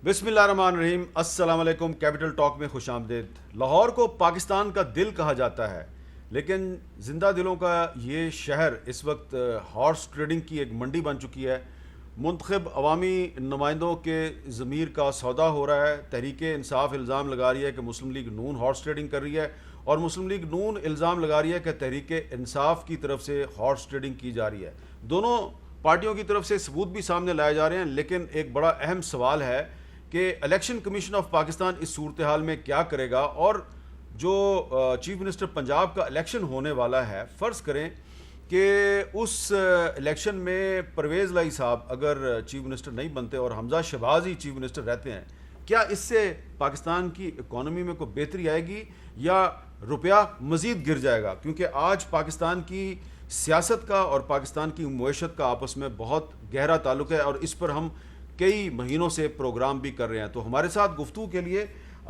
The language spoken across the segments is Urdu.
بسم اللہ الرحمن الرحیم، السلام علیکم۔ کیپٹل ٹاک میں خوش آمدید۔ لاہور کو پاکستان کا دل کہا جاتا ہے، لیکن زندہ دلوں کا یہ شہر اس وقت ہارس ٹریڈنگ کی ایک منڈی بن چکی ہے۔ منتخب عوامی نمائندوں کے ضمیر کا سودا ہو رہا ہے۔ تحریک انصاف الزام لگا رہی ہے کہ مسلم لیگ نون ہارس ٹریڈنگ کر رہی ہے، اور مسلم لیگ نون الزام لگا رہی ہے کہ تحریک انصاف کی طرف سے ہارس ٹریڈنگ کی جا رہی ہے۔ دونوں پارٹیوں کی طرف سے ثبوت بھی سامنے لائے جا رہے ہیں، لیکن ایک بڑا اہم سوال ہے کہ الیکشن کمیشن آف پاکستان اس صورتحال میں کیا کرے گا، اور جو چیف منسٹر پنجاب کا الیکشن ہونے والا ہے، فرض کریں کہ اس الیکشن میں پرویز لائی صاحب اگر چیف منسٹر نہیں بنتے اور حمزہ شہباز ہی چیف منسٹر رہتے ہیں، کیا اس سے پاکستان کی اکانومی میں کوئی بہتری آئے گی یا روپیہ مزید گر جائے گا؟ کیونکہ آج پاکستان کی سیاست کا اور پاکستان کی معیشت کا آپس میں بہت گہرا تعلق ہے، اور اس پر ہم کئی مہینوں سے پروگرام بھی کر رہے ہیں۔ تو ہمارے ساتھ گفتگو کے لیے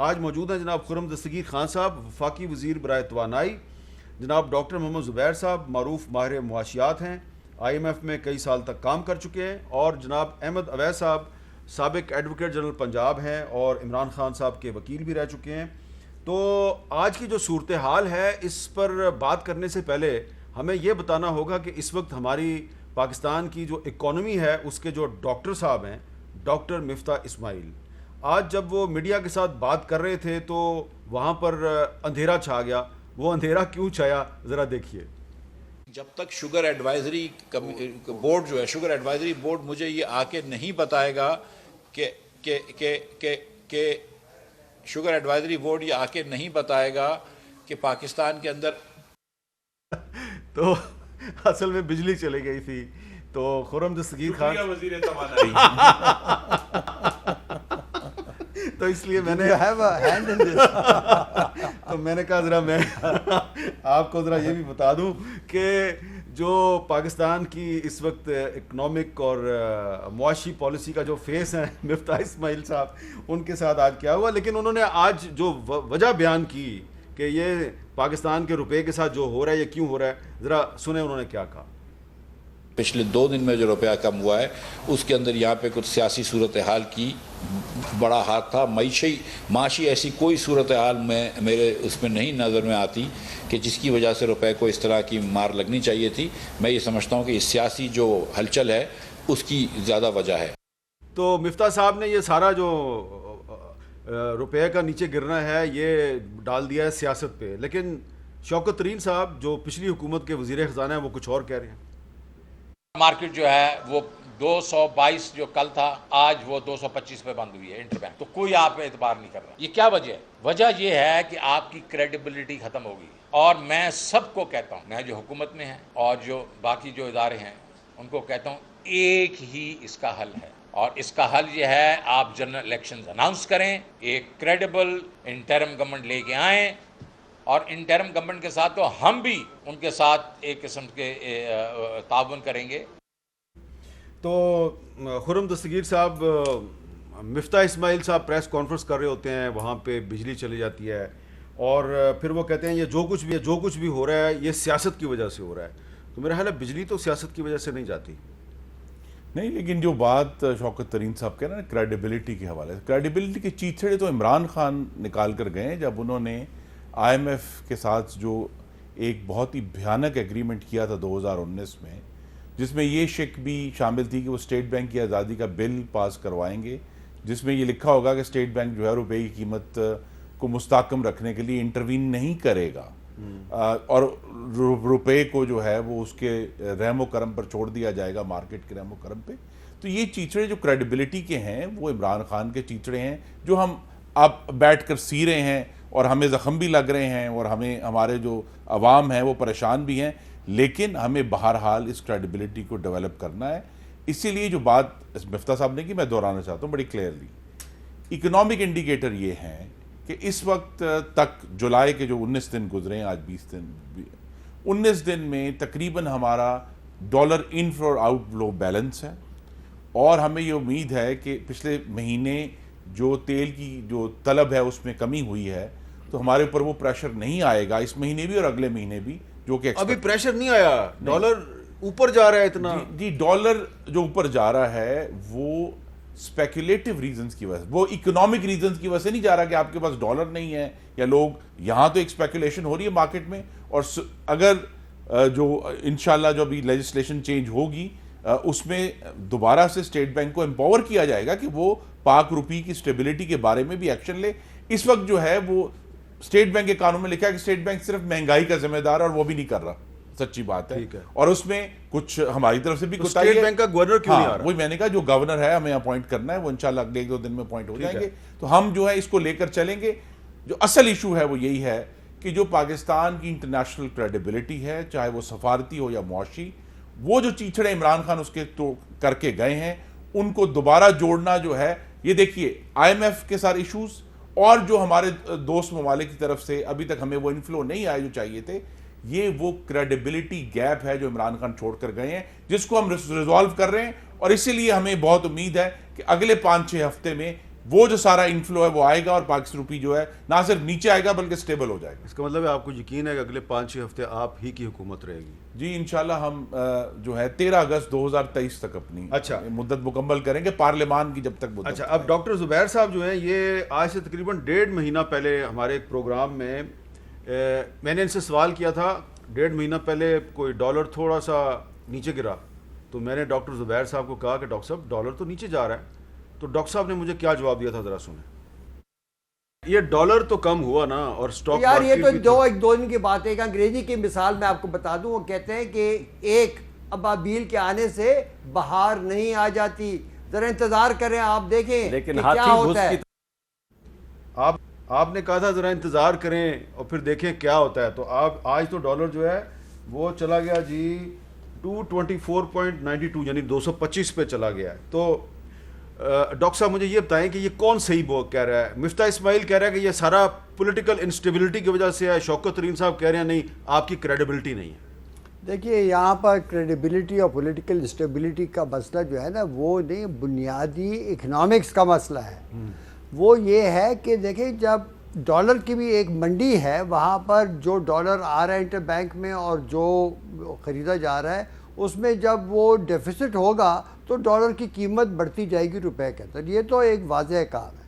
آج موجود ہیں جناب خرم دستگیر خان صاحب، وفاقی وزیر برائے توانائی، جناب ڈاکٹر محمد زبیر صاحب، معروف ماہر معاشیات ہیں، IMF میں کئی سال تک کام کر چکے ہیں، اور جناب احمد اویس صاحب سابق ایڈوکیٹ جنرل پنجاب ہیں اور عمران خان صاحب کے وکیل بھی رہ چکے ہیں۔ تو آج کی جو صورتحال ہے اس پر بات کرنے سے پہلے ہمیں یہ بتانا ہوگا کہ اس وقت ہماری پاکستان کی جو اکانومی ہے اس کے جو ڈاکٹر صاحب ہیں، ڈاکٹر مفتاح اسماعیل، آج جب وہ میڈیا کے ساتھ بات کر رہے تھے تو وہاں پر اندھیرا چھا گیا۔ وہ اندھیرا کیوں چھایا، ذرا دیکھیے۔ جب تک شوگر ایڈوائزری بورڈ جو ہے، شوگر ایڈوائزری بورڈ مجھے یہ آ کے نہیں بتائے گا کہ شوگر ایڈوائزری بورڈ یہ آ کے نہیں بتائے گا کہ پاکستان کے اندر تو اصل میں بجلی چلی گئی تھی، تو خرم دستگیر خان وزیر توانائی تو اس لیے میں نے تو میں نے کہا ذرا میں آپ کو ذرا یہ بھی بتا دوں کہ جو پاکستان کی اس وقت اکنامک اور معاشی پالیسی کا جو فیس ہے مفتاح اسماعیل صاحب، ان کے ساتھ آج کیا ہوا، لیکن انہوں نے آج جو وجہ بیان کی کہ یہ پاکستان کے روپے کے ساتھ جو ہو رہا ہے یہ کیوں ہو رہا ہے، ذرا سنیں انہوں نے کیا کہا۔ پچھلے 2 دن میں جو روپیہ کم ہوا ہے اس کے اندر یہاں پہ کچھ سیاسی صورتحال کی بڑا ہاتھ تھا۔ معاشی ایسی کوئی صورتحال میرے اس میں نہیں نظر میں آتی کہ جس کی وجہ سے روپے کو اس طرح کی مار لگنی چاہیے تھی۔ میں یہ سمجھتا ہوں کہ اس سیاسی جو ہلچل ہے اس کی زیادہ وجہ ہے۔ تو مفتاح صاحب نے یہ سارا جو روپے کا نیچے گرنا ہے یہ ڈال دیا ہے سیاست پہ، لیکن شوکت ترین صاحب جو پچھلی حکومت کے وزیر خزانہ ہیں وہ کچھ اور کہہ رہے ہیں۔ مارکیٹ جو ہے وہ 222 جو کل تھا آج وہ 225 پہ بند ہوئی ہے انٹر بینک، تو کوئی آپ اعتبار نہیں کر رہا۔ یہ کیا وجہ ہے؟ وجہ یہ ہے کہ آپ کی کریڈیبلٹی ختم ہو گئی، اور میں سب کو کہتا ہوں، میں جو حکومت میں ہیں اور جو باقی جو ادارے ہیں ان کو کہتا ہوں، ایک ہی اس کا حل ہے، اور اس کا حل یہ ہے آپ جنرل الیکشنز اناؤنس کریں، ایک کریڈیبل انٹرم گورنمنٹ لے کے آئیں، اور انٹرم گورنمنٹ کے ساتھ تو ہم بھی ان کے ساتھ ایک قسم کے تعاون کریں گے۔ تو خرم دستگیر صاحب، مفتاح اسماعیل صاحب پریس کانفرنس کر رہے ہوتے ہیں، وہاں پہ بجلی چلی جاتی ہے، اور پھر وہ کہتے ہیں یہ جو کچھ بھی ہو رہا ہے یہ سیاست کی وجہ سے ہو رہا ہے۔ تو میرا خیال ہے بجلی تو سیاست کی وجہ سے نہیں جاتی۔ نہیں، لیکن جو بات شوکت ترین صاحب کہہ رہے ہیں نا کریڈیبلٹی کے حوالے سے، کریڈیبلٹی کے چیچڑے تو عمران خان نکال کر گئے ہیں جب انہوں نے IMF کے ساتھ جو ایک بہت ہی بھیانک ایگریمنٹ کیا تھا 2019 میں، جس میں یہ شک بھی شامل تھی کہ وہ اسٹیٹ بینک کی آزادی کا بل پاس کروائیں گے، جس میں یہ لکھا ہوگا کہ اسٹیٹ بینک جو ہے روپے کی قیمت کو مستحکم رکھنے کے لیے انٹروین نہیں کرے گا، اور روپے کو جو ہے وہ اس کے رحم و کرم پر چھوڑ دیا جائے گا، مارکیٹ کے رحم و کرم پہ۔ تو یہ چیچڑے جو کریڈیبلٹی کے ہیں وہ عمران خان کے چیچڑے ہیں، جو ہم اب بیٹھ کر سی رہے ہیں، اور ہمیں زخم بھی لگ رہے ہیں، اور ہمارے جو عوام ہیں وہ پریشان بھی ہیں، لیکن ہمیں بہرحال اس کریڈیبلٹی کو ڈیولپ کرنا ہے۔ اسی لیے جو بات مفتاح صاحب نے کی میں دہرانا چاہتا ہوں بڑی کلیئرلی، اکنامک انڈیکیٹر یہ ہیں کہ اس وقت تک جولائی کے جو 19 دن گزرے ہیں، آج 20 دن، 19 دن میں تقریباً ہمارا ڈالر انفلو اور آؤٹ فلو بیلنس ہے، اور ہمیں یہ امید ہے کہ پچھلے مہینے جو تیل کی جو طلب ہے اس میں کمی ہوئی ہے، تو ہمارے اوپر وہ پریشر نہیں آئے گا اس مہینے بھی اور اگلے مہینے بھی، جو کہ ابھی پریشر نہیں آیا، ڈالر اوپر جا رہا ہے اتنا۔ جی ڈالر جو اوپر جا رہا ہے وہ اسپیکولیٹو ریزنس کی وجہ سے, وہ اکنامک ریزنس کی وجہ سے نہیں جا رہا کہ آپ کے پاس ڈالر نہیں ہے یا لوگ یہاں تو ایک اسپیکولیشن ہو رہی ہے مارکیٹ میں, اور اگر جو انشاءاللہ جو ابھی لیجسلیشن چینج ہوگی اس میں دوبارہ سے اسٹیٹ بینک کو امپاور کیا جائے گا کہ وہ پاک روپی کی اسٹیبلٹی کے بارے میں بھی ایکشن لے. اس وقت جو ہے وہ اسٹیٹ بینک کے قانون میں لکھا ہے کہ اسٹیٹ بینک صرف مہنگائی کا ذمہ دار ہے, اور وہ بھی نہیں کر رہا, سچی بات ہے. اور اس میں کچھ ہماری طرف سے بھی اسٹیٹ بینک کا گورنر کیوں نہیں آ رہا؟ وہی میں نے کہا جو گورنر ہے ہمیں اپوائنٹ کرنا ہے, وہ انشاءاللہ اگلے 1-2 دن میں اپوائنٹ ہو جائیں گے. تو ہم جو ہے اس کو لے کر چلیں گے. جو اصل ایشو ہے وہ یہی ہے کہ جو پاکستان کی انٹرنیشنل کریڈیبلٹی ہے, چاہے وہ سفارتی ہو یا معاشی, وہ جو چیچڑے عمران خان اس کے تو کر کے گئے ہیں, ان کو دوبارہ جوڑنا جو ہے, یہ دیکھیے آئی ایم ایف کے سارے ایشوز اور جو ہمارے دوست ممالک کی طرف سے ابھی تک ہمیں وہ انفلو نہیں آئے جو چاہیے تھے, یہ وہ کریڈیبلٹی گیپ ہے جو عمران خان چھوڑ کر گئے ہیں, جس کو ہم ریزالو کر رہے ہیں. اور اسی لیے ہمیں بہت امید ہے کہ اگلے 5-6 ہفتے میں وہ جو سارا انفلو ہے وہ آئے گا, اور پاکستان روپی جو ہے نہ صرف نیچے آئے گا بلکہ سٹیبل ہو جائے گا. اس کا مطلب ہے آپ کو یقین ہے کہ اگلے 5-6 ہفتے آپ ہی کی حکومت رہے گی؟ جی انشاءاللہ ہم جو ہے 13 اگست 2023 تک اپنی مدت مکمل کریں گے, پارلیمان کی جب تک مدت. اچھا, اب ڈاکٹر زبیر صاحب جو ہیں, یہ آج سے تقریباً 1.5 مہینہ پہلے ہمارے ایک پروگرام میں میں نے ان سے سوال کیا تھا, 1.5 مہینہ پہلے کوئی ڈالر تھوڑا سا نیچے گرا, تو میں نے ڈاکٹر زبیر صاحب کو کہا کہ ڈاکٹر صاحب ڈالر تو نیچے جا رہا ہے. تو ڈاکٹر صاحب نے مجھے کیا جواب دیا تھا, ذرا سنیں. یہ ڈالر تو کم ہوا نا, اور سٹاک یار یہ تو ایک دو دن کی بات ہے. ایک انگریزی کی مثال میں آپ کو بتا دوں, وہ کہتے ہیں کہ ایک ابابیل کے آنے سے بہار نہیں آ جاتی, ذرا انتظار کریں, آپ دیکھیں لیکن کہ کیا ہوتا ہے. آپ نے کہا تھا ذرا انتظار کریں اور پھر دیکھیں کیا ہوتا ہے. تو آپ آج تو ڈالر جو ہے وہ چلا گیا جی 224.92 یعنی 225 پہ چلا گیا ہے. تو ڈاکٹر صاحب مجھے یہ بتائیں کہ یہ کون صحیح کہہ رہا ہے؟ مفتاح اسماعیل کہہ رہا ہے کہ یہ سارا پولیٹیکل انسٹیبلٹی کی وجہ سے ہے, شوکت ترین صاحب کہہ رہے ہیں نہیں آپ کی کریڈیبلٹی نہیں ہے. دیکھیے یہاں پر کریڈیبلٹی اور پولیٹیکل انسٹیبلٹی کا مسئلہ جو ہے نا, وہ نہیں, بنیادی اکنامکس کا مسئلہ ہے. وہ یہ ہے کہ دیکھیں جب ڈالر کی بھی ایک منڈی ہے, وہاں پر جو ڈالر آ رہا ہے انٹر بینک میں اور جو خریدا جا رہا ہے, اس میں جب وہ ڈیفیسٹ ہوگا تو ڈالر کی قیمت بڑھتی جائے گی روپے کے اندر. یہ تو ایک واضح کام ہے.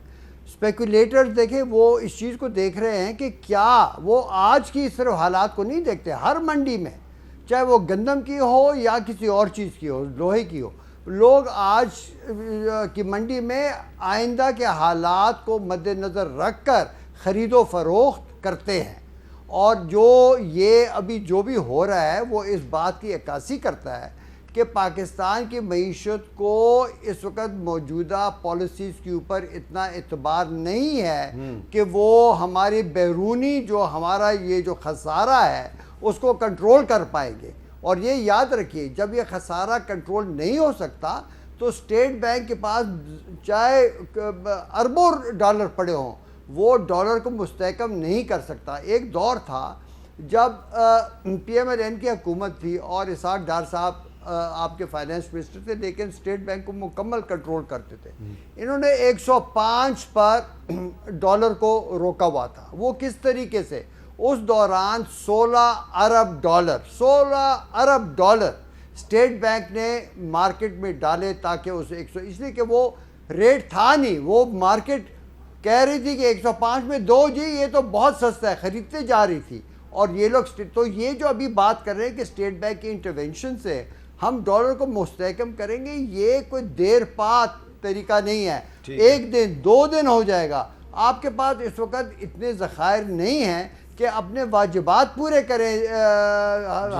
اسپیکولیٹرز دیکھیں وہ اس چیز کو دیکھ رہے ہیں کہ کیا وہ آج کی صرف حالات کو نہیں دیکھتے. ہر منڈی میں چاہے وہ گندم کی ہو یا کسی اور چیز کی ہو, لوہے کی ہو, لوگ آج کی منڈی میں آئندہ کے حالات کو مد نظر رکھ کر خرید و فروخت کرتے ہیں. اور جو یہ ابھی جو بھی ہو رہا ہے وہ اس بات کی عکاسی کرتا ہے کہ پاکستان کی معیشت کو اس وقت موجودہ پالیسیز کے اوپر اتنا اعتبار نہیں ہے کہ وہ ہماری بیرونی جو ہمارا یہ جو خسارہ ہے اس کو کنٹرول کر پائیں گے. اور یہ یاد رکھیے جب یہ خسارہ کنٹرول نہیں ہو سکتا تو اسٹیٹ بینک کے پاس چاہے اربوں ڈالر پڑے ہوں, وہ ڈالر کو مستحکم نہیں کر سکتا. ایک دور تھا جب پی ایم ایل این کی حکومت تھی اور اسحاق ڈار صاحب آپ کے فائنانس منسٹر تھے, لیکن اسٹیٹ بینک کو مکمل کنٹرول کرتے تھے. انہوں نے 105 پر ڈالر کو روکا ہوا تھا. وہ کس طریقے سے؟ اس دوران 16 ارب ڈالر اسٹیٹ بینک نے مارکیٹ میں ڈالے تاکہ اسے اس لیے کہ وہ ریٹ تھا نہیں, وہ مارکیٹ کہہ رہی تھی کہ 105 میں دو جی یہ تو بہت سستا ہے, خریدتے جا رہی تھی. اور یہ لوگ تو یہ جو ابھی بات کر رہے ہیں کہ اسٹیٹ بینک کی انٹرونشن سے ہم ڈالر کو مستحکم کریں گے, یہ کوئی دیر پا طریقہ نہیں ہے. 1 دن 2 دن ہو جائے گا. آپ کے پاس اس وقت اتنے ذخائر نہیں ہیں کہ اپنے واجبات پورے کریں.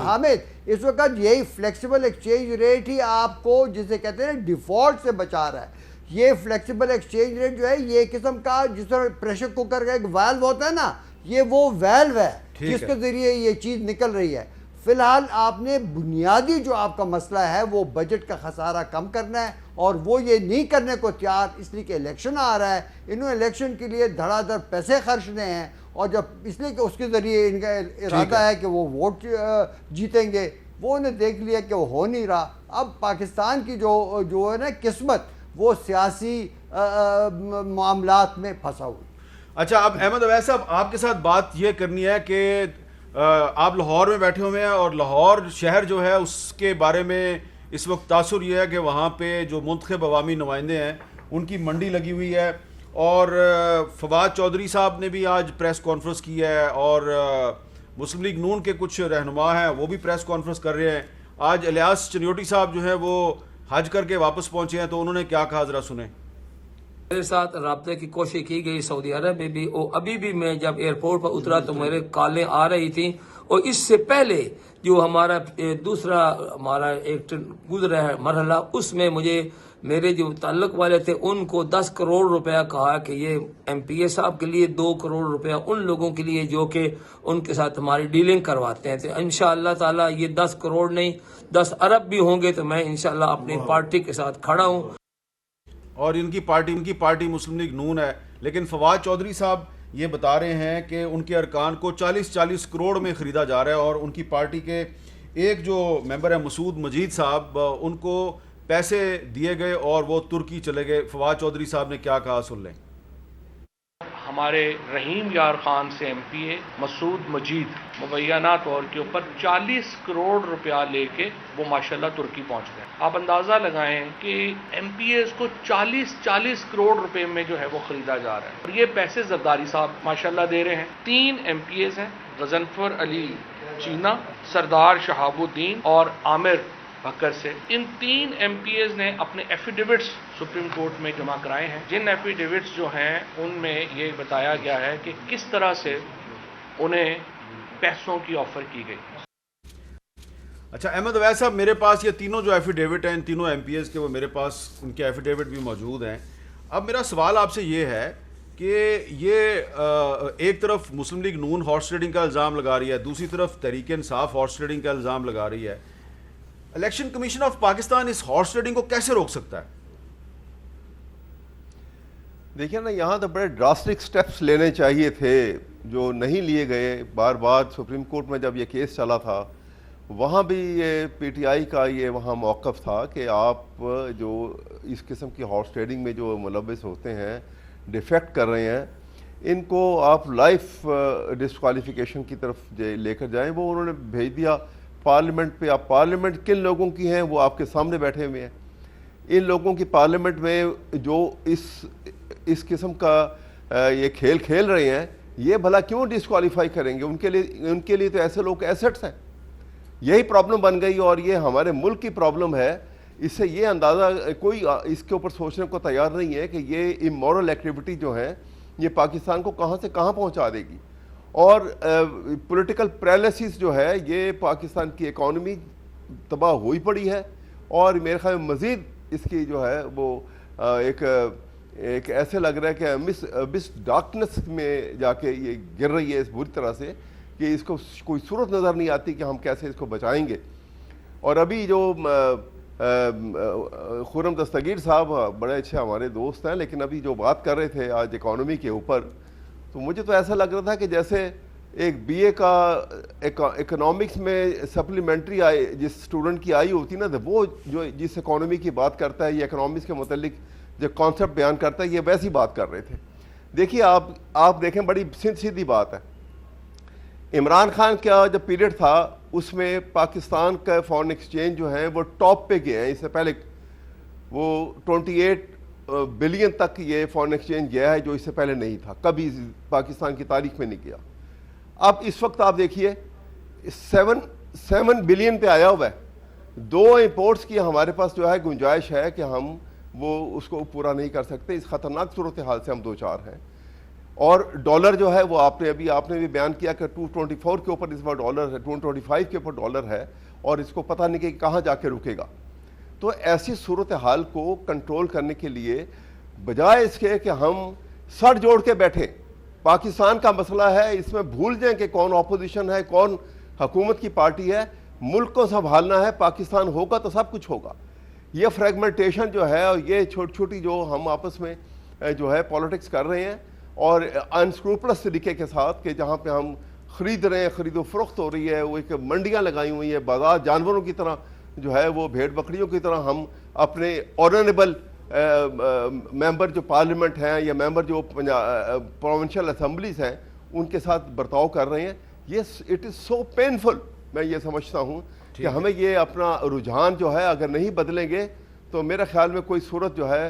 حامد, اس وقت یہی فلیکسیبل ایکسچینج ریٹ ہی آپ کو جسے کہتے ہیں ڈیفالٹ سے بچا رہا ہے. یہ فلیکسیبل ایکسچینج ریٹ جو ہے یہ قسم کا جس طرح پریشر کوکر کا ایک ویلو ہوتا ہے نا, یہ وہ ویلو ہے جس کے ذریعے یہ چیز نکل رہی ہے. فی الحال آپ نے بنیادی جو آپ کا مسئلہ ہے وہ بجٹ کا خسارہ کم کرنا ہے, اور وہ یہ نہیں کرنے کو تیار, اس لیے کہ الیکشن آ رہا ہے. انہوں نے الیکشن کے لیے دھڑا دھڑ پیسے خرچنے ہیں, اور جب اس لیے کہ اس کے ذریعے ان کا ارادہ ہے کہ وہ ووٹ جیتیں گے. وہ انہیں دیکھ لیا کہ وہ ہو نہیں رہا. اب پاکستان کی جو ہے نا قسمت وہ سیاسی معاملات میں پھنسا ہوئی. اچھا, اب احمد اویس صاحب آپ کے ساتھ بات یہ کرنی ہے کہ آپ لاہور میں بیٹھے ہوئے ہیں, اور لاہور شہر جو ہے اس کے بارے میں اس وقت تاثر یہ ہے کہ وہاں پہ جو منتخب عوامی نمائندے ہیں ان کی منڈی لگی ہوئی ہے. اور فواد چودھری صاحب نے بھی آج پریس کانفرنس کی ہے, اور مسلم لیگ نون کے کچھ رہنما ہیں وہ بھی پریس کانفرنس کر رہے ہیں. آج الیاس چنیوٹی صاحب جو ہے وہ حج کر کے واپس پہنچے ہیں, تو انہوں نے کیا کہا ذرا سنیں. میرے ساتھ رابطے کی کوشش کی گئی سعودی عرب میں بھی, اور ابھی بھی میں جب ایئرپورٹ پر اترا تو میرے کالیں آ رہی تھیں, اور اس سے پہلے جو ہمارا دوسرا ایک گزرا ہے مرحلہ, اس میں مجھے میرے جو تعلق والے تھے ان کو 10 کروڑ روپیہ کہا کہ یہ ایم پی اے صاحب کے لیے, 2 کروڑ روپیہ ان لوگوں کے لیے جو کہ ان کے ساتھ ہماری ڈیلنگ کرواتے ہیں. تو انشاءاللہ تعالی یہ 10 کروڑ نہیں 10 ارب بھی ہوں گے تو میں انشاءاللہ اپنی پارٹی کے ساتھ کھڑا ہوں. اور ان کی پارٹی مسلم لیگ نون ہے. لیکن فواد چودھری صاحب یہ بتا رہے ہیں کہ ان کے ارکان کو 40 کروڑ میں خریدا جا رہا ہے, اور ان کی پارٹی کے ایک جو ممبر ہے مسعود مجید صاحب, ان کو پیسے دیے گئے اور وہ ترکی چلے گئے. فواد چودھری صاحب نے کیا کہا سن لیں. ہمارے رحیم یار خان سے ایم پی اے مسعود مجید مبینہ طور کے اوپر 40 کروڑ روپیہ لے کے وہ ماشاءاللہ ترکی پہنچ گئے. آپ اندازہ لگائیں کہ ایم پی ایز کو 40 کروڑ روپے میں جو ہے وہ خریدا جا رہا ہے, اور یہ پیسے زرداری صاحب ماشاءاللہ دے رہے ہیں. 3 ایم پی ایز ہیں, غضنفر علی چینا, سردار شہاب الدین اور عامر بکر سے. ان 3 ایم پی ایز نے اپنے ایفیڈیوٹس سپریم کورٹ میں جمع کرائے ہیں, جن ایفیڈیوٹس جو ہیں ان میں یہ بتایا گیا ہے کہ کس طرح سے انہیں پیسوں کی آفر کی گئی. اچھا احمد اویس صاحب, میرے پاس یہ تینوں جو ایفیڈیوٹ ہیں, ان تینوں ایم پی ایز کے, وہ میرے پاس ان کے ایفیڈیوٹ بھی موجود ہیں. اب میرا سوال آپ سے یہ ہے کہ یہ ایک طرف مسلم لیگ نون ہارس ٹریڈنگ کا الزام لگا رہی ہے, دوسری طرف تحریک انصاف ہارس ٹریڈنگ کا الزام لگا رہی ہے. الیکشن کمیشن آف پاکستان اس ہارس ٹریڈنگ کو کیسے روک سکتا ہے؟ دیکھیں نا, یہاں تو بڑے ڈراسٹک سٹیپس لینے چاہیے تھے جو نہیں لیے گئے. بار بار سپریم کورٹ میں جب یہ کیس چلا تھا وہاں بھی یہ پی ٹی آئی کا یہ وہاں موقف تھا کہ آپ جو اس قسم کی ہارس ٹریڈنگ میں جو ملوث ہوتے ہیں, ڈیفیکٹ کر رہے ہیں, ان کو آپ لائف ڈسکوالیفیکیشن کی طرف لے کر جائیں. وہ انہوں نے بھیج دیا پارلیمنٹ پہ. اب پارلیمنٹ کن لوگوں کی ہیں وہ آپ کے سامنے بیٹھے ہوئے ہیں. ان لوگوں کی پارلیمنٹ میں جو اس قسم کا یہ کھیل کھیل رہے ہیں, یہ بھلا کیوں ڈسکوالیفائی کریں گے؟ ان کے لیے تو ایسے لوگ ایسٹس ہیں. یہی پرابلم بن گئی, اور یہ ہمارے ملک کی پرابلم ہے. اس سے یہ اندازہ کوئی اس کے اوپر سوچنے کو تیار نہیں ہے کہ یہ امورل ایکٹیویٹی جو ہے یہ پاکستان کو کہاں سے کہاں پہنچا دے گی. اور پولیٹیکل پیرالائسس جو ہے یہ پاکستان کی اکانومی تباہ ہوئی پڑی ہے, اور میرے خیال میں مزید اس کی جو ہے وہ ایک ایسے لگ رہا ہے کہ بس ڈارکنس میں جا کے یہ گر رہی ہے اس بری طرح سے کہ اس کو کوئی صورت نظر نہیں آتی کہ ہم کیسے اس کو بچائیں گے. اور ابھی جو خرم دستگیر صاحب بڑے اچھے ہمارے دوست ہیں, لیکن ابھی جو بات کر رہے تھے آج اکانومی کے اوپر, تو مجھے تو ایسا لگ رہا تھا کہ جیسے ایک بی اے کا اکنامکس میں سپلیمنٹری آئی جس اسٹوڈنٹ کی آئی ہوتی نا, تو وہ جو جس اکانومی کی بات کرتا ہے, یہ اکنامکس کے متعلق جو کانسیپٹ بیان کرتا ہے, یہ ویسی بات کر رہے تھے. دیکھیے آپ دیکھیں, بڑی سیدھی بات ہے. عمران خان کا جو پیریڈ تھا اس میں پاکستان کا فارن ایکسچینج جو ہے وہ ٹاپ پہ گئے ہیں. اس سے پہلے وہ 28 بلین تک یہ فارن ایکسچینج گیا ہے, جو اس سے پہلے نہیں تھا, کبھی پاکستان کی تاریخ میں نہیں گیا. اب اس وقت آپ دیکھیے 7 بلین پہ آیا ہوا ہے. 2 امپورٹس کی ہمارے پاس جو ہے گنجائش ہے کہ ہم وہ اس کو پورا نہیں کر سکتے. اس خطرناک صورتحال سے ہم 2-4 ہیں. اور ڈالر جو ہے وہ آپ نے بھی بیان کیا کہ 224 کے اوپر اس بار ڈالر ہے, 225 کے اوپر ڈالر ہے, اور اس کو پتہ نہیں کہ کہاں جا کے رکے گا. تو ایسی صورتحال کو کنٹرول کرنے کے لیے بجائے اس کے کہ ہم سر جوڑ کے بیٹھیں, پاکستان کا مسئلہ ہے, اس میں بھول جائیں کہ کون اپوزیشن ہے, کون حکومت کی پارٹی ہے. ملک کو سنبھالنا ہے, پاکستان ہوگا تو سب کچھ ہوگا. یہ فریگمنٹیشن جو ہے, اور یہ چھوٹی چھوٹی جو ہم آپس میں جو ہے پالیٹکس کر رہے ہیں, اور انسکروپلس طریقے کے ساتھ کہ جہاں پہ ہم خرید رہے ہیں, خرید و فروخت ہو رہی ہے, وہ ایک منڈیاں لگائی ہوئی ہیں, بازار جانوروں کی طرح جو ہے وہ بھیڑ بکریوں کی طرح ہم اپنے آنریبل ممبر جو پارلیمنٹ ہیں یا ممبر جو پروونشل اسمبلیز ہیں ان کے ساتھ برتاؤ کر رہے ہیں. یہ اٹ از سو پینفل. میں یہ سمجھتا ہوں کہ ہمیں یہ اپنا رجحان جو ہے اگر نہیں بدلیں گے تو میرا خیال میں کوئی صورت جو ہے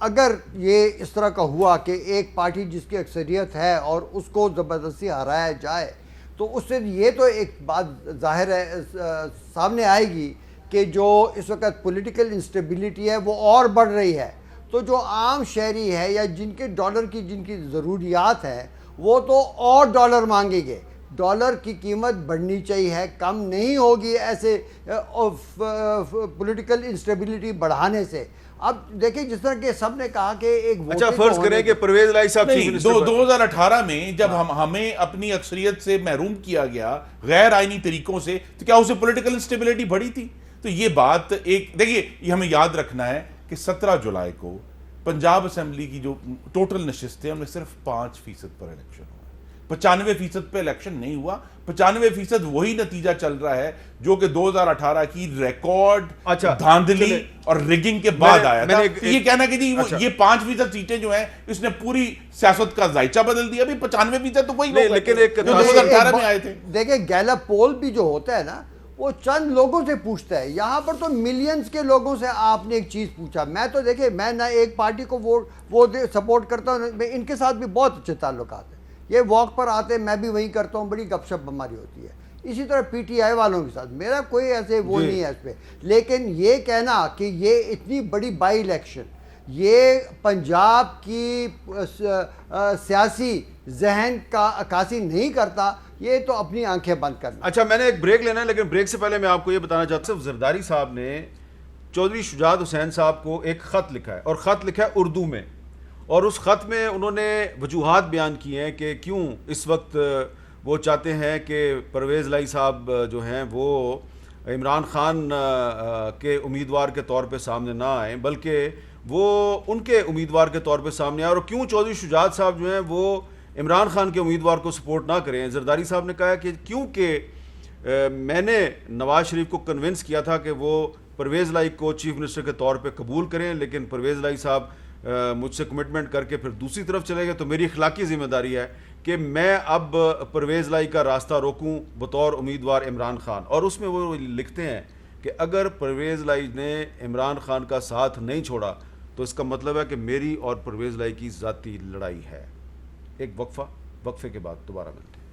اگر یہ اس طرح کا ہوا کہ ایک پارٹی جس کی اکثریت ہے اور اس کو زبردستی ہرایا جائے تو اس سے یہ تو ایک بات ظاہر ہے سامنے آئے گی کہ جو اس وقت پولیٹیکل انسٹیبلٹی ہے وہ اور بڑھ رہی ہے. تو جو عام شہری ہے یا جن کے ڈالر کی جن کی ضروریات ہیں وہ تو اور ڈالر مانگیں گے. ڈالر کی قیمت بڑھنی چاہیے, کم نہیں ہوگی ایسے پولیٹیکل انسٹیبلٹی بڑھانے سے. اب دیکھیں جس طرح کہ سب نے کہا کہ ایک اچھا فرض کریں کہ پرویز الہی صاحب نہیں 2018 میں جب ہمیں اپنی اکثریت سے محروم کیا گیا غیر آئینی طریقوں سے, تو کیا اسے پولیٹیکل انسٹیبلٹی بڑھی تھی؟ تو یہ بات ایک دیکھیے, یہ ہمیں یاد رکھنا ہے کہ 17 جولائی کو پنجاب اسمبلی کی جو ٹوٹل نشستیں ہیں ان میں صرف 5% پر الیکشن ہوا. 95% پہ الیکشن نہیں ہوا. 95% وہی نتیجہ چل رہا ہے جو کہ 2018 کی ریکارڈ دھاندلی اور ریگنگ کے بعد آیا تھا. یہ کہنا کہ جی یہ 5% سیٹیں جو ہیں اس نے پوری سیاست کا ذائچہ بدل دیا. ابھی 95% تو وہی لوگ لیکن ایک 2018 میں آئے تھے. دیکھیں گیلپ پول بھی جو ہوتا ہے نا وہ چند لوگوں سے پوچھتا ہے, یہاں پر تو ملینز کے لوگوں سے آپ نے ایک چیز پوچھا. میں تو دیکھیں میں نہ ایک پارٹی کو وہ سپورٹ کرتا ہوں, میں ان کے ساتھ بھی بہت اچھے تعلقات ہیں, یہ واک پر آتے ہیں میں بھی وہیں کرتا ہوں, بڑی گپ شپ ہماری ہوتی ہے. اسی طرح پی ٹی آئی والوں کے ساتھ میرا کوئی ایسے وہ نہیں ہے اس پہ. لیکن یہ کہنا کہ یہ اتنی بڑی بائی الیکشن یہ پنجاب کی سیاسی ذہن کا عکاسی نہیں کرتا, یہ تو اپنی آنکھیں بند کرنا. اچھا میں نے ایک بریک لینا ہے, لیکن بریک سے پہلے میں آپ کو یہ بتانا چاہتا ہوں زرداری صاحب نے چودھری شجاعت حسین صاحب کو ایک خط لکھا ہے, اور خط لکھا ہے اردو میں, اور اس خط میں انہوں نے وجوہات بیان کی ہیں کہ کیوں اس وقت وہ چاہتے ہیں کہ پرویز الہی صاحب جو ہیں وہ عمران خان کے امیدوار کے طور پہ سامنے نہ آئیں بلکہ وہ ان کے امیدوار کے طور پہ سامنے آئے, اور کیوں چودھری شجاعت صاحب جو ہیں وہ عمران خان کے امیدوار کو سپورٹ نہ کریں. زرداری صاحب نے کہا کہ کیونکہ میں نے نواز شریف کو کنونس کیا تھا کہ وہ پرویز الہی کو چیف منسٹر کے طور پہ قبول کریں, لیکن پرویز الہی صاحب مجھ سے کمٹمنٹ کر کے پھر دوسری طرف چلے گئے, تو میری اخلاقی ذمہ داری ہے کہ میں اب پرویز الہی کا راستہ روکوں بطور امیدوار عمران خان. اور اس میں وہ لکھتے ہیں کہ اگر پرویز الہی نے عمران خان کا ساتھ نہیں چھوڑا تو اس کا مطلب ہے کہ میری اور پرویز الہی کی ذاتی لڑائی ہے. ایک وقفے کے بعد دوبارہ ملتے ہیں.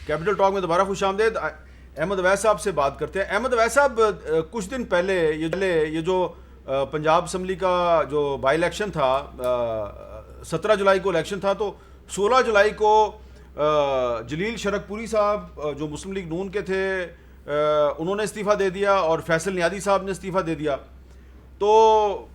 کیپٹل ٹاک میں دوبارہ خوش آمدید. احمد اویس صاحب سے بات کرتے ہیں. احمد اویس صاحب کچھ دن پہلے یہ جو پنجاب اسمبلی کا جو بائی الیکشن تھا 17 جولائی کو الیکشن تھا, تو 16 جولائی کو جلیل شرک پوری صاحب جو مسلم لیگ نون کے تھے انہوں نے استعفیٰ دے دیا, اور فیصل نیادی صاحب نے استعفیٰ دے دیا. تو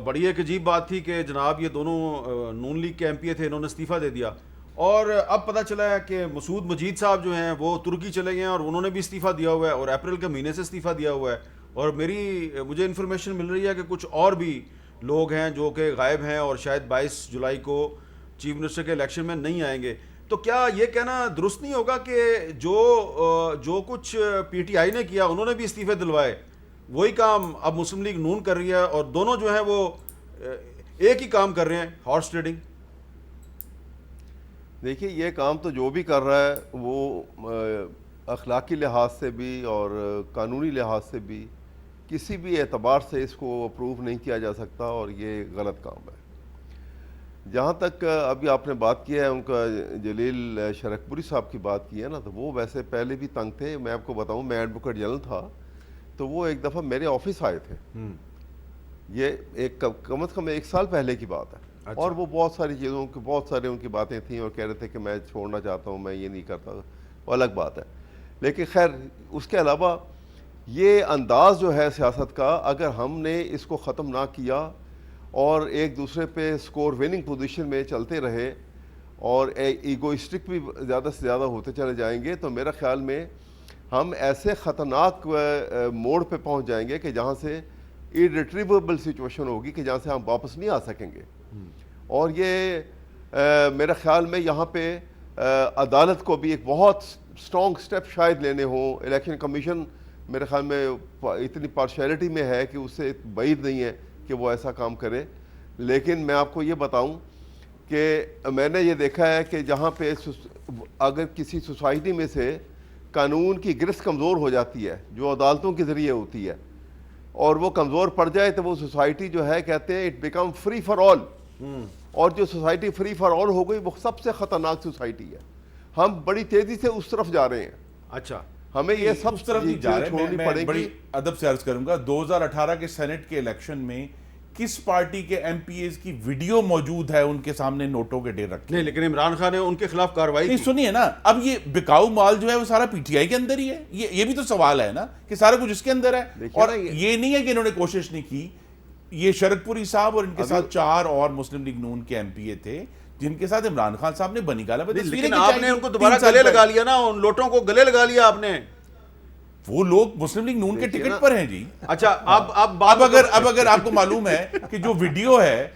بڑی ایک عجیب بات تھی کہ جناب یہ دونوں نون لیگ کے ایم پی اے تھے, انہوں نے استعفیٰ دے دیا, اور اب پتہ چلا ہے کہ مسعود مجید صاحب جو ہیں وہ ترکی چلے گئے ہیں اور انہوں نے بھی استعفیٰ دیا ہوا ہے, اور اپریل کے مہینے سے استعفیٰ دیا ہوا ہے. اور مجھے انفارمیشن مل رہی ہے کہ کچھ اور بھی لوگ ہیں جو کہ غائب ہیں اور شاید 22 جولائی کو چیف منسٹر کے الیکشن میں نہیں آئیں گے. تو کیا یہ کہنا درست نہیں ہوگا کہ جو کچھ پی ٹی آئی نے کیا انہوں نے بھی استعفے دلوائے, وہی کام اب مسلم لیگ نون کر رہی ہے, اور دونوں جو ہیں وہ ایک ہی کام کر رہے ہیں, ہارس ٹریڈنگ؟ دیکھیے یہ کام تو جو بھی کر رہا ہے وہ اخلاقی لحاظ سے بھی اور قانونی لحاظ سے بھی کسی بھی اعتبار سے اس کو اپروو نہیں کیا جا سکتا, اور یہ غلط کام ہے. جہاں تک ابھی آپ نے بات کیا ہے ان کا جلیل شرک پوری صاحب کی بات کی ہے نا, تو وہ ویسے پہلے بھی تنگ تھے. میں آپ کو بتاؤں میں ایڈوکیٹ جنرل تھا تو وہ ایک دفعہ میرے آفس آئے تھے, یہ ایک کم از کم 1 سال پہلے کی بات ہے. اور وہ بہت ساری چیزوں کی بہت سارے ان کی باتیں تھیں, اور کہہ رہے تھے کہ میں چھوڑنا چاہتا ہوں, میں یہ نہیں کرتا, وہ الگ بات ہے. لیکن خیر اس کے علاوہ یہ انداز جو ہے سیاست کا, اگر ہم نے اس کو ختم نہ کیا اور ایک دوسرے پہ سکور وننگ پوزیشن میں چلتے رہے اور ایگوئسٹک بھی زیادہ سے زیادہ ہوتے چلے جائیں گے, تو میرا خیال میں ہم ایسے خطرناک موڑ پہ پہنچ جائیں گے کہ جہاں سے irretrievable سچویشن ہوگی کہ جہاں سے ہم واپس نہیں آ سکیں گے. اور یہ میرا خیال میں یہاں پہ عدالت کو بھی ایک بہت اسٹرانگ سٹیپ شاید لینے ہوں. الیکشن کمیشن میرے خیال میں اتنی پارشیلٹی میں ہے کہ اس سے بعید نہیں ہے کہ وہ ایسا کام کرے. لیکن میں آپ کو یہ بتاؤں کہ میں نے یہ دیکھا ہے کہ جہاں پہ اگر کسی سوسائٹی میں سے قانون کی گرفت کمزور ہو جاتی ہے جو عدالتوں کے ذریعے ہوتی ہے, اور وہ کمزور پڑ جائے تو وہ سوسائٹی جو ہے کہتے ہیں it become free for all, اور جو سوسائٹی فری فار آل ہو گئی وہ سب سے خطرناک سوسائٹی ہے. ہم بڑی تیزی سے اس طرف جا رہے ہیں. اچھا ہمیں یہ سب اس طرف نہیں جا رہے. چھوڑنی میں پڑے بڑی گی. ادب سے عرض کروں گا, 2018 کے سینٹ کے الیکشن میں کس پارٹی کے ایم پی ایز کی ویڈیو موجود ہے ان کے سامنے نوٹوں کے ڈھیر رکھے؟ نہیں, لیکن عمران خان نے ان کے خلاف کارروائی نہیں, کی. سنیے نا, اب یہ بکاؤ مال جو ہے وہ سارا پی ٹی آئی کے اندر ہی ہے. یہ بھی تو سوال ہے نا کہ سارا کچھ اس کے اندر ہے. اور یہ نہیں ہے کہ انہوں نے کوشش نہیں کی. یہ شرد پوری صاحب اور ان کے ساتھ 4 اور مسلم لیگ نون کے ایم پی اے تھے جن کے ساتھ عمران خان صاحب نے بنی گالا پہ لیکن آپ نے ان کو دوبارہ گلے لگا لیا نا, ان لوٹوں کو گلے لگا لیا آپ نے. وہ لوگ مسلم لیگ نون کے ٹکٹ پر ہیں جی. اچھا اب اگر آپ کو معلوم ہے کہ جو ویڈیو ہے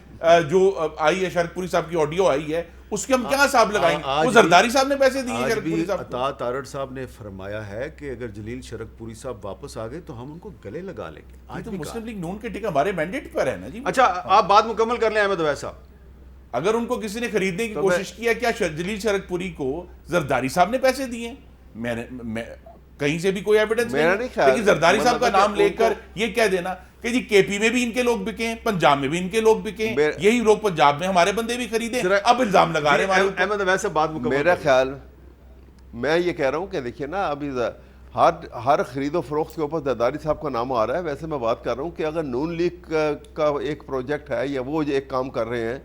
جو آئی ہے شرد پوری صاحب کی آڈیو آئی ہے اس کے ہم کیا حساب لگائیں گے؟ وہ زرداری صاحب نے پیسے دیے شرد پوری صاحب کو. عطا تارڑ صاحب نے فرمایا ہے کہ اگر جلیل شرد پوری صاحب واپس آ گئے تو ہم ان کو گلے لگا لیں گے. آج تو مسلم لیگ نون کے ٹکٹ ہمارے مینڈیٹ پر ہے نا جی. اچھا آپ بات مکمل کر لیں احمد اویس صاحب. اگر ان کو کسی نے خریدنے کی کوشش کیا, کیا جلیل شرد پوری کو زرداری صاحب نے پیسے دیے؟ میں کہیں سے بھی کوئی ایویڈنس نہیں, لیکن زرداری صاحب کا نام لے کر یہ کہہ دینا کہ جی کے پی میں بھی ان کے لوگ بکیں, پنجاب میں بھی ان کے لوگ بکیں, یہی لوگ پنجاب میں ہمارے بندے بھی خریدیں, اب الزام لگا رہے ہیں. احمد اویس صاحب بات مکمل. میرا خیال میں یہ کہہ رہا ہوں کہ دیکھیے نا, ابھی ہر خرید و فروخت کے اوپر زرداری صاحب کا نام آ رہا ہے. ویسے میں بات کر رہا ہوں کہ اگر نون لیگ کا ایک پروجیکٹ ہے یا وہ ایک کام کر رہے ہیں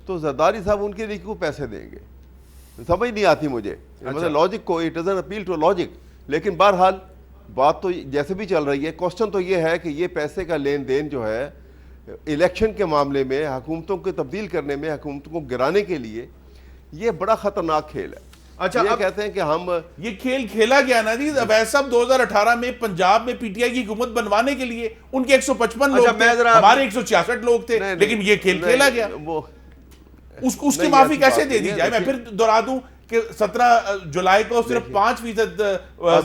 تو زرداری صاحب ان کے لیے کیوں پیسے دیں گے؟ سمجھ نہیں آتی مجھے, مطلب لاجک کو, it doesn't appeal to logic. لیکن بہرحال بات تو جیسے بھی چل رہی ہے, کوسچن تو یہ ہے کہ یہ پیسے کا لین دین جو ہے الیکشن کے معاملے میں, حکومتوں کو تبدیل کرنے میں, حکومتوں کو گرانے کے لیے یہ بڑا خطرناک کھیل ہے. اچھا یہ کہتے ہیں کہ ہم یہ کھیل کھیلا گیا نا جی. اویس صاحب 2018 میں پنجاب میں پی ٹی آئی کی حکومت بنوانے کے لیے ان کے 155 لوگ تھے, ہمارے 166 لوگ تھے, لیکن یہ کھیل کھیلا گیا. اس کی معافی کیسے دے دی جائے؟ میں پھر دہرا دوں کہ 17 جولائی کو صرف 5%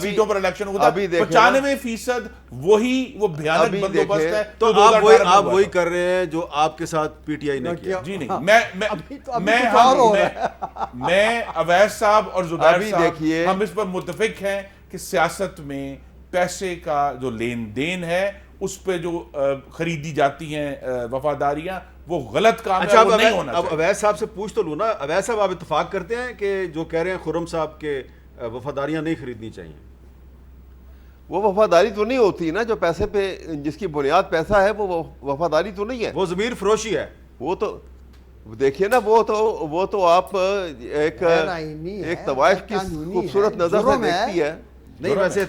سیٹوں پر الیکشن ہوا تھا, 95% وہ بھیانک بندوبست ہے. تو آپ وہی کر رہے ہیں جو آپ کے ساتھ پی ٹی آئی نے کیا. جی نہیں, میں اویس صاحب اور زبیر صاحب ہم اس پر متفق ہیں کہ سیاست میں پیسے کا جو لین دین ہے اس پہ جو خریدی جاتی ہیں وفاداریاں, وہ غلط کام ہے, وہ نہیں ہونا چاہیے. اب اویس صاحب سے پوچھ تو لوں نا, اویس صاحب آپ اتفاق کرتے ہیں کہ جو کہہ رہے ہیں خرم صاحب کے وفاداریاں نہیں خریدنی چاہیے؟ وہ وفاداری تو نہیں ہوتی نا, جو پیسے پہ جس کی بنیاد پیسہ ہے وہ وفاداری تو نہیں ہے, وہ ضمیر فروشی ہے. وہ تو دیکھیے نا, وہ تو آپ ایک طوائف کی خوبصورت نظر سے دیکھتی ہے. نہیں ویسے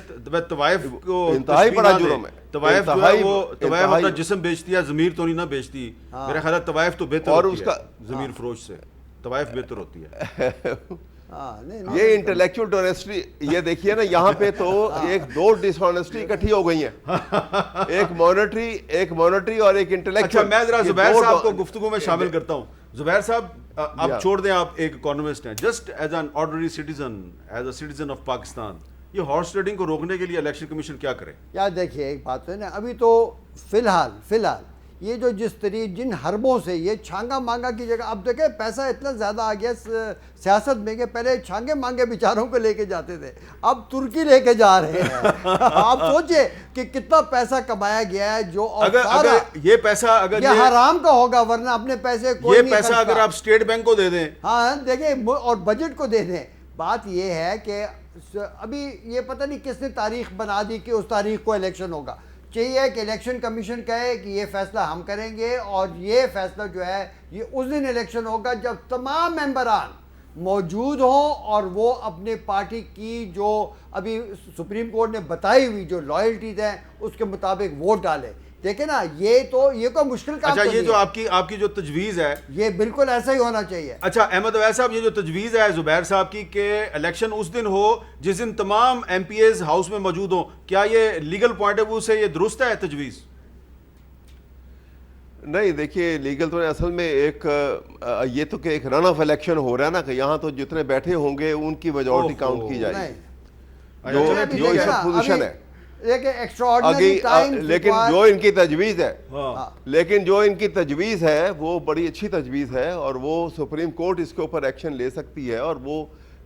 طوائف کو انتہائی بڑا جرم ہے. طوائف جو ہے وہ طوائف اپنا جسم بیچتی ہے, ضمیر تو نہیں نہ بیچتی. میرا خیال ہے طوائف تو بہتر ہوتی ہے ضمیر فروش سے, طوائف بہتر ہوتی ہے. یہ انٹلیکچوئل ڈونیسٹی, یہ دیکھیے نا یہاں پہ تو دو ڈس آنیسٹی اکٹھی ہو گئی ہیں, ایک مانیٹری اور ایک انٹلیکچوئل. میں ذرا زبیر صاحب کو گفتگو میں شامل کرتا ہوں. زبیر صاحب آپ چھوڑ دیں, آپ ایک اکانومسٹ ہیں, just as an ordinary citizen, as a citizen of Pakistan, یہ ہارس ٹریڈنگ کو روکنے کے لیے الیکشن کمیشن کیا کرے؟ یار دیکھیے ایک بات ہے نا, ابھی تو فی الحال یہ جو جن حربوں سے یہ چھانگا مانگا کی جگہ, اب دیکھیں پیسہ اتنا زیادہ آ گیا سیاست میں کہ پہلے چھانگے مانگے بیچاروں کو لے کے جاتے تھے, اب ترکی لے کے جا رہے ہیں. آپ سوچئے کہ کتنا پیسہ کمایا گیا ہے, جو اگر یہ پیسہ اگر یہ حرام کا ہوگا, ورنہ اپنے پیسے کوئی یہ پیسہ اگر آپ اسٹیٹ بینک کو دے دیں, ہاں دیکھیں, اور بجٹ کو دے دیں. بات یہ ہے کہ ابھی یہ پتہ نہیں کس نے تاریخ بنا دی کہ اس تاریخ کو الیکشن ہوگا. چاہیے کہ الیکشن کمیشن کہے کہ یہ فیصلہ ہم کریں گے, اور یہ فیصلہ جو ہے یہ اس دن الیکشن ہوگا جب تمام ممبران موجود ہوں اور وہ اپنے پارٹی کی جو ابھی سپریم کورٹ نے بتائی ہوئی جو لائلٹیز ہیں اس کے مطابق ووٹ ڈالے. دیکھیں نا, یہ کوئی مشکل کام. اچھا, یہ جو آپ کی جو تجویز ہے یہ بالکل ایسا ہی ہونا چاہیے. اچھا احمد اویس صاحب, یہ جو تجویز ہے زبیر صاحب کی کہ الیکشن اس دن ہو جس دن تمام ایم پی ایز ہاؤس میں موجود ہوں, کیا یہ لیگل پوائنٹ آف ویو سے یہ درست ہے تجویز؟ نہیں دیکھیے, لیگل تو اصل میں یہ تو کہ ایک رن آف الیکشن ہو رہا ہے نا, کہ یہاں تو جتنے بیٹھے ہوں گے ان کی میجورٹی کاؤنٹ کی جائے گی, جو اس کا پوزیشن ہے. لیکن جو ان کی تجویز ہے وہ بڑی اچھی تجویز ہے, اور وہ سپریم کورٹ اس کے اوپر ایکشن لے سکتی ہے, اور وہ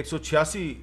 186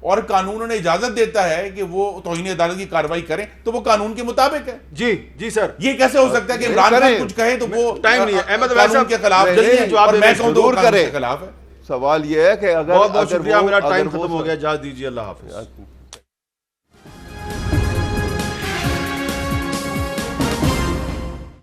اور قانون انہیں اجازت دیتا ہے کہ وہ توہین عدالت کی کارروائی کریں تو وہ قانون کے مطابق ہے. جی سر, یہ کیسے ہو سکتا ہے کہ عمران خان کچھ کہے تو وہ ٹائم نہیں ہے. احمد ویل قانون صاحب کے خلاف جلدی جواب اور دیں. میں کہوں تو ضرور قانون کریں. کے خلاف ہے. سوال یہ ہے کہ اگر بہت بہت شکریہ, میرا ٹائم اگر وہ ختم ہو گیا, اجازت دیجیے, اللہ حافظ.